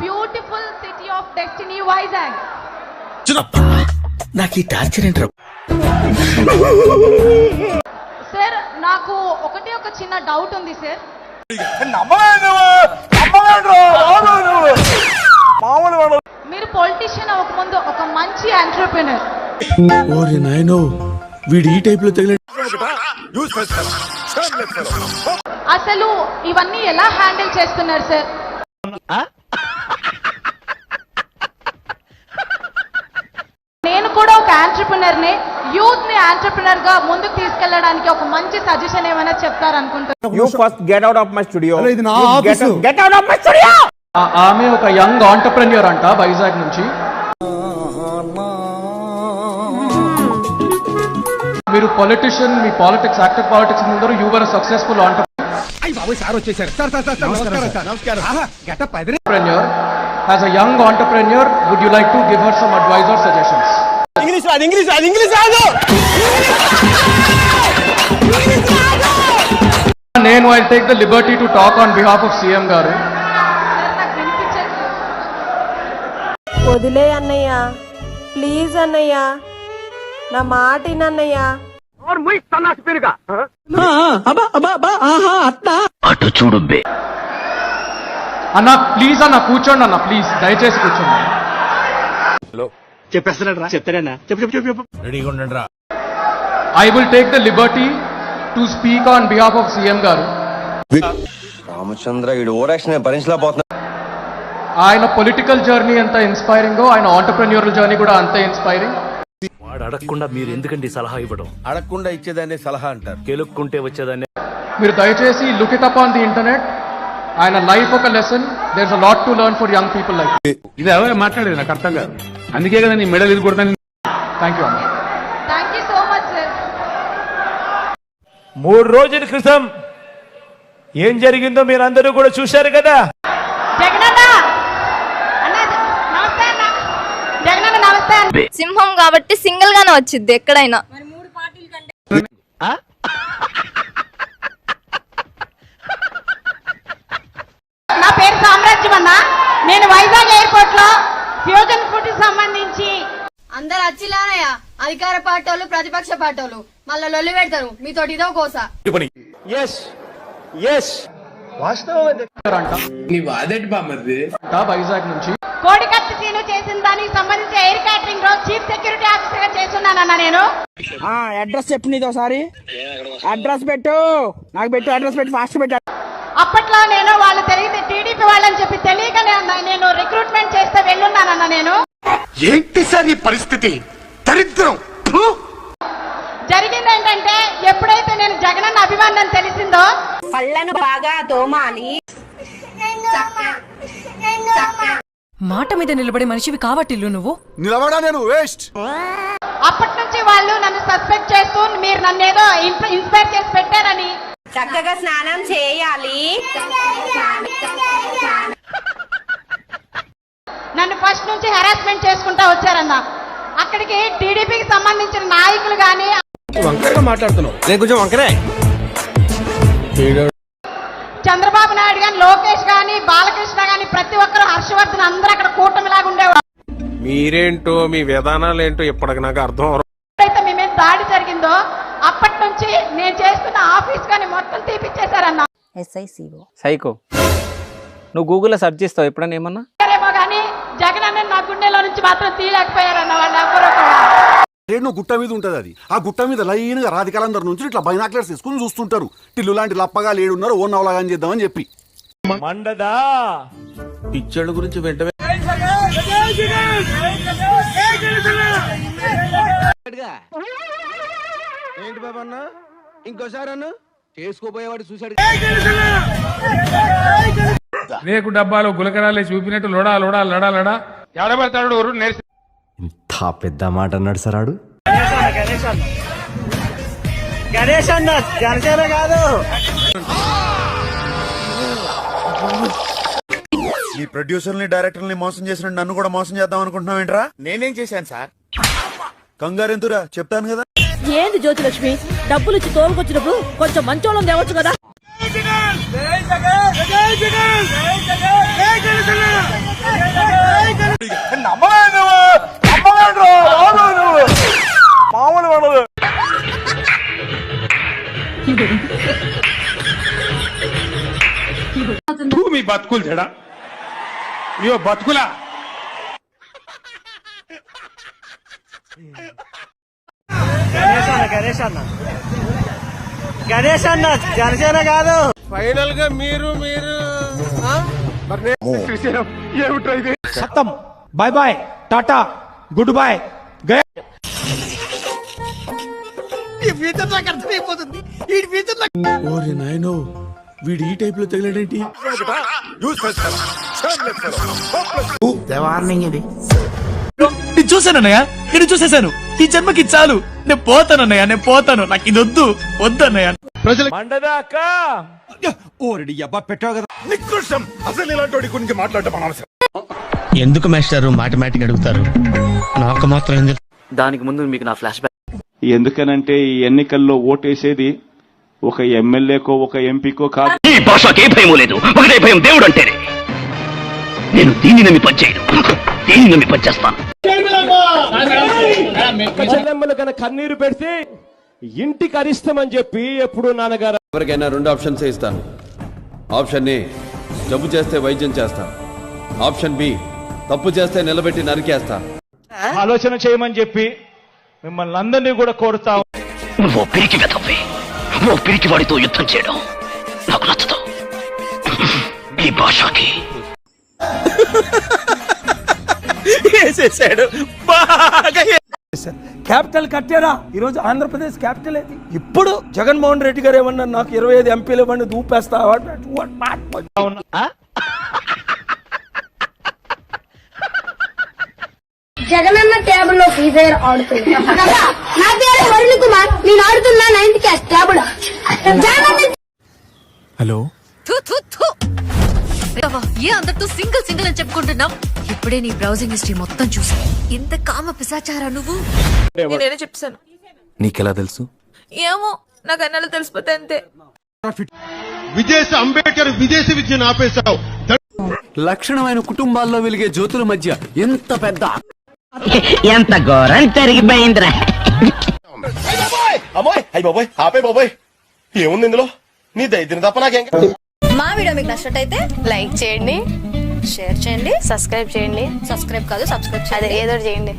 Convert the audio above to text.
Beautiful city of destiny Vizag. నాకు ఈ torture ఏంట్రా సార్, నాకు ఒక చిన్న డౌట్ ఉంది సార్. మీరు పొలిటీషియన్ అవ్వకముందు ఒక మంచి ఎంటర్‌ప్రెన్యూర్. ఓరి నాయనో, వీడు ఈ టైప్ లో తగిలి. అసలు ఇవన్నీ ఎలా హ్యాండిల్ చేస్తున్నారు సార్? నేను కూడా ఒక ఎంటర్‌ప్రెన్యూర్ని, యూత్ ని ఎంటర్‌ప్రెన్యూర్ గా ముందుకు తీసుకెళ్ళడానికి ఒక మంచి సజెషన్ ఏమైనా చెప్తారనుకుంటున్నాను. You first get out of my studio. ఇది నా office. Get out of my studio. ఆమె ఒక యంగ్ ఆంటర్‌ప్రెన్యూర్ అంట వైజాగ్ నుంచి. మీరు పొలిటీషియన్, మీ పాలిటిక్స్, యాక్టివ్ పాలిటిక్స్ ముందర you were successful entrepreneur. As a young entrepreneur, would you like to give her some advice or suggestions? English రాదు. నేను I take the liberty to talk on behalf of CM గారు. వదిలే అన్నయ్య, please అన్నయ్య, నా మాట అన్నయ్య. అటు చూడు బే. అన్న ప్లీజ్, అన్న కూర్చోండి అన్న, ప్లీజ్ దయచేసి కూర్చోండి. చెప్పేస్తాడరా, చెప్తాడన్నా. చెప్పు. రెడీగా ఉండండి రా. I will take the liberty to speak on behalf of CM గారు. రామచంద్ర వీడు ఓవరాక్షన్ భరించలేకపోతున్నా. ఆయన పొలిటికల్ జర్నీ ఎంత ఇన్స్పైరింగ్, ఆయన ఆంటర్‌ప్రెన్యూరల్ జర్నీ కూడా అంతే ఇన్స్పైరింగ్. వాడు అడగకుండా మీరు ఎందుకండి సలహా ఇవ్వడం? అడగకుండా ఇచ్చేదాన్ని సలహా అంటారు, కెలుక్కుంటే వచ్చేదాన్ని. మీరు దయచేసి look it up on the internet. ఆయన లైఫ్ ఒక lesson. There is a lot to learn for young people like. ఇది ఎవరు మాట్లాడేది నాకు అర్థం కాదు, అందుకే కదా నీ మెడల్ ఇది కొడతాను. థ్యాంక్ యూ అన్న. Thank you so much sir. 3 రోజుల క్రితం ఏం జరిగిందో మీరందరూ కూడా చూశారు కదా. సింహం కాబట్టి సింగిల్ గానే వచ్చింది ఎక్కడైనా. నా పేరు సామ్రాజ్యం అన్న. నేను వైజాగ్ ఎయిర్పోర్ట్ లో ఫ్యూజన్ ఫుడ్ సంబంధించి అందరు వచ్చిలానయ్య, అధికార పార్టీలు ప్రతిపక్ష పార్టీలు మళ్ళా లొల్లి పెడతారు మీతోటి. ఇదో కోసా వైజాగ్ నుంచి కోడికత్తి సీను చేసిన దానికి సంబంధించి ఎయిర్ క్యాటరింగ్ లో చీఫ్ సెక్యూరిటీ ఆఫీసర్ గా చేస్తున్నానన్న నేను. అడ్రస్ చెప్పు, నీతో ఒకసారి అడ్రస్ పెట్టు, నాకు పెట్టు, అడ్రస్ పెట్టు, ఫాస్ట్ పెట్టు. అప్పట్లో నేను వాళ్ళు తెలియదు టీడీపీ వాళ్ళని చెప్పి తెలియకనే నేను రిక్రూట్మెంట్ చేస్తే వెళ్ళున్నానన్న నేను. ఏంటి సార్ ఈ పరిస్థితి? దరిద్రం. జరిగింది ఏంటంటే, ఎప్పుడైతే నేను జగనన్న అభిమానం తెలిసిందో, పళ్ళను బాగా తోమాలి. మాట మీద నిలబడే మనిషివి కావట్టిల్లు నువ్వు. నిలబడా నేను వేస్ట్. అప్పటి నుంచి వాళ్ళు నన్ను సస్పెక్ట్ చేస్తూ మీరు నన్ను ఏదో ఇన్స్పైర్ చేసి పెట్టారని. చక్కగా స్నానం చేయాలి. నన్ను ఫస్ట్ నుంచి హెరాస్మెంట్ చేసుకుంటా వచ్చారన్న. అక్కడికి టీడీపీకి సంబంధించిన నాయకులు గాని, వంకరగా మాట్లాడుతున్నావు. నేను కొంచెం వంకరే. చంద్రబాబు నాయుడు గాని, లోకేష్ గాని, బాలకృష్ణ గాని, ప్రతి ఒక్కరు, హర్షవర్ధన్, అందరూ అక్కడ కూటమిలాగా ఉండేవారు. మీరేంటో మీ విధానాలు ఏంటో ఇప్పటికి నాకు అర్థం. ఎప్పుడైతే మీ మీద దాడి జరిగిందో అప్పటి నుంచి నేను చేస్తున్న ఆఫీస్ గాని మొత్తం తీపిచ్చేశారన్న. సైకో, నువ్వు గూగుల్లో సెర్చ్ చేస్తావు ఎప్పుడైనా ఏమన్నా? ఏమో గానీ జగన్ అన్న నా గుండెలో నుంచి మాత్రం తీయలేకపోయారన్న వాళ్ళు ఎవరో కూడా. నువ్వు గుట్ట మీద ఉంటది అది. ఆ గుట్ట మీద లైన్ గా రాధికాలందరి నుంచి ఇట్లా బైనాక్లర్స్ తీసుకుని చూస్తుంటారు. టిల్లు లాంటి లప్పగా లేడున్నారు, ఓ నవలాగా చేద్దామని చెప్పి. మండదా పిచ్చోళ్ళ గురించి వెంటనే ఏంటి బాబు అన్న, ఇంకోసారి అన్న చేసుకోపోయేవాడు చూశాడు. రేకు డబ్బాలో గులకరాలే చూపినట్టు లోడా లోడా లడా లడా ఎవడబడతాడు ఎవరు నేర్చి. ఇంత పెద్ద మాట అన్నాడు సార్ ఆడు. గణేష్ అన్న జనసేన కాదు. ఈ ప్రొడ్యూసర్ని, డైరెక్టర్ని మోసం చేసిన నన్ను కూడా మోసం చేద్దాం అనుకుంటున్నావు ఏంట్రా? నేనేం చేశాను సార్? కంగారు ఎందురా, చెప్తాను కదా. ఏంది జ్యోతిలక్ష్మి, డబ్బులు ఇచ్చి తోలుకొచ్చినప్పుడు కొంచెం మంచోళం తేవచ్చు కదా. తూ మీ బతుకులు చెడా ఇయో బతుకులా గణేష్ అన్న జనసేన కాదు. ఫైనల్ గా మీరు ఏమిటో ఇది ఖతం, bye bye, tata, goodbye. ఓరే నాయనో వీడు ఈ టైప్ లో తగిలాడేంటి? నేను చూసానన్నయ్య, నేను చూసేశాను. ఈ జన్మకి చాలు, నేను పోతానన్నయ్య, నేను పోతాను. నాకు ఇది వద్దు, వద్దన్నయ్య. మండదా అక్క? ఓరడి అబ్బా పెట్టావు కదా నికృష్టం. అసలు ఇలాంటి వాడి గురించి మాట్లాడటం అనవసరం. ఎందుకు మాస్టారు మాటిమాటికి అడుగుతారు? నాకు మాత్రం ఎందుకు? దానికి ముందు మీకు నా ఫ్లాష్ బ్యాక్. ఎందుకనంటే ఈ ఎన్నికల్లో ఓటేసేది ఒక ఎమ్మెల్యేకో ఒక ఎంపీకో కాదు. ఈ భాషకి ఏ భయం లేదు, ఒకటే భయం, దేవుడు అంటేనే. నేను దీన్ని నమ్మి పనిచేయను, దీన్ని నమ్మి పనిచేస్తాను. చెల్లెమ్మలు కన్నా కన్నీరు పెడితే ఇంటికి అరిస్తామని చెప్పి ఎప్పుడు నాన్నగారు. ఎవరికైనా 2 ఆప్షన్స్ ఇస్తాను. ఆప్షన్ ఏ, జబ్బు చేస్తే వైద్యం చేస్తాను. ఆప్షన్ బి, తప్పు చేస్తే నిలబెట్టి నరికేస్తా. ఆలోచన చేయమని చెప్పి మిమ్మల్ని అందరినీ కూడా కోరుతాం. ఓ పిరికి వెతవే, ఓ పిరికి వాడితో యుద్ధం చేయడం నాకు నచ్చదు. ఈ భాషకి వేసేసాడు బాగా. క్యాపిటల్ కట్టారా? ఈరోజు ఆంధ్రప్రదేశ్ క్యాపిటల్ ఏది? ఇప్పుడు జగన్మోహన్ రెడ్డి గారు ఏమన్నా నాకు 25 ఎంపీలు ఇవ్వండి ఊపేస్తా. జగనన్న టేబుల్ లో ఫ్రీ ఫైర్ ఆడుతుంది. నా పేరు వరుణ్ కుమార్, నేను ఆడుతున్నా 9th క్లాస్ టేబుల్. హలో ఏ అందరితో సింగిల్ సింగిల్ అని చెప్పుకుంటున్నావు? ఇప్పుడే నీ బ్రౌజింగ్ హిస్టరీ మొత్తం చూసా. ఇంత కామ పిశాచారా నువ్వు? నేనే చెప్తాను. నీకెలా తెలుసు? ఏమో, నాకు అన్నలు తెలిసిపోతే అంతే. విదేశీ అంబేద్కర్ విదేశీ విద్యను ఆపేశావు. లక్షణమైన కుటుంబాల్లో వెలిగే జ్యోతుల మధ్య ఎంత పెద్ద ఎంత ఘోరం జరిగిపోయిందిరా. అమ్మాయి అయ్యి బాబోయ్, ఆపే బాబోయ్, ఏముంది ఇందులో? నీ దైద్యం తప్ప నాకేం. మా వీడియో మీకు నచ్చినట్టయితే లైక్ చేయండి, షేర్ చేయండి, సబ్స్క్రైబ్ చేయండి. సబ్స్క్రైబ్ కాదు, సబ్స్క్రైబ్ అదే ఏదో చేయండి.